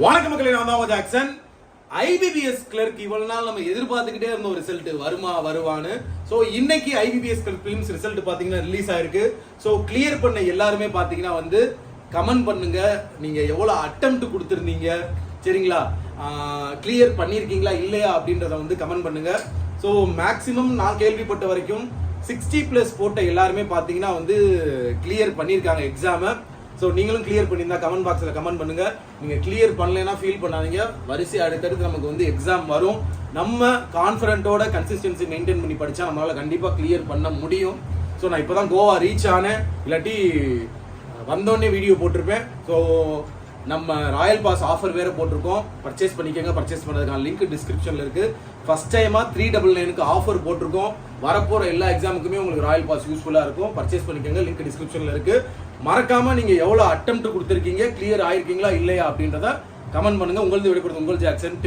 வணக்கம் மக்களே, நான் தான் ஜாக்சன். ஐபிபிஎஸ் கிளர்க் இவ்வளவு நாள் நம்ம எதிர்பார்த்துக்கிட்டே இருந்த ஒரு ரிசல்ட் வருவான்னு. ஸோ இன்னைக்கு ஐபிபிஎஸ் கிளர்க் பிலிம்ஸ் ரிசல்ட் பார்த்தீங்கன்னா ரிலீஸ் ஆயிருக்கு. ஸோ கிளியர் பண்ண எல்லாருமே பார்த்தீங்கன்னா வந்து கமெண்ட் பண்ணுங்க, நீங்க எவ்வளவு அட்டெம்ப்ட் கொடுத்துருந்தீங்க, சரிங்களா, கிளியர் பண்ணியிருக்கீங்களா இல்லையா அப்படின்றத வந்து கமெண்ட் பண்ணுங்க. ஸோ மேக்சிமம் நான் கேள்விப்பட்ட வரைக்கும் 60+ போட்ட எல்லாருமே பார்த்தீங்கன்னா வந்து கிளியர் பண்ணியிருக்காங்க எக்ஸாமை. ஸோ நீங்களும் கிளியர் பண்ணியிருந்தா கமெண்ட் பாக்ஸில் கமெண்ட் பண்ணுங்க. நீங்கள் கிளியர் பண்ணலைன்னா ஃபீல் பண்ணாதீங்க, வரிசை அடுத்தடுத்து நமக்கு வந்து எக்ஸாம் வரும். நம்ம கான்ஃபிடென்ட்டோட கன்சிஸ்டன்சி மெயின்டைன் பண்ணி படித்தா நம்மளால் கண்டிப்பாக கிளியர் பண்ண முடியும். ஸோ நான் இப்போ தான் கோவா ரீச் ஆனேன், இல்லாட்டி வந்தோடனே வீடியோ போட்டிருப்பேன். ஸோ நம்ம ராயல் பாஸ் ஆஃபர் வேறு போட்டிருக்கோம், பர்ச்சேஸ் பண்ணிக்கோங்க. பர்ச்சேஸ் பண்ணுறதுக்கான லிங்க் டிஸ்கிரிப்ஷனில் இருக்குது. ஃபர்ஸ்ட் டைமாக 399 ஆஃபர் போட்டிருக்கோம். வரப்போகிற எல்லா எக்ஸாமுக்குமே உங்களுக்கு ராயல் பாஸ் யூஸ்ஃபுல்லாக இருக்கும். பர்ச்சேஸ் பண்ணிக்கோங்க, லிங்க் டிஸ்கிரிப்ஷனில் இருக்குது. மறக்காம நீங்க எவ்வளவு அட்டெம்ப்ட் கொடுத்துருக்கீங்க, கிளியர் ஆயிருக்கீங்களா இல்லையா அப்படின்றத கமெண்ட் பண்ணுங்க. உங்களுக்கு விடைபெறுது உங்கள் ஜாக்சன்.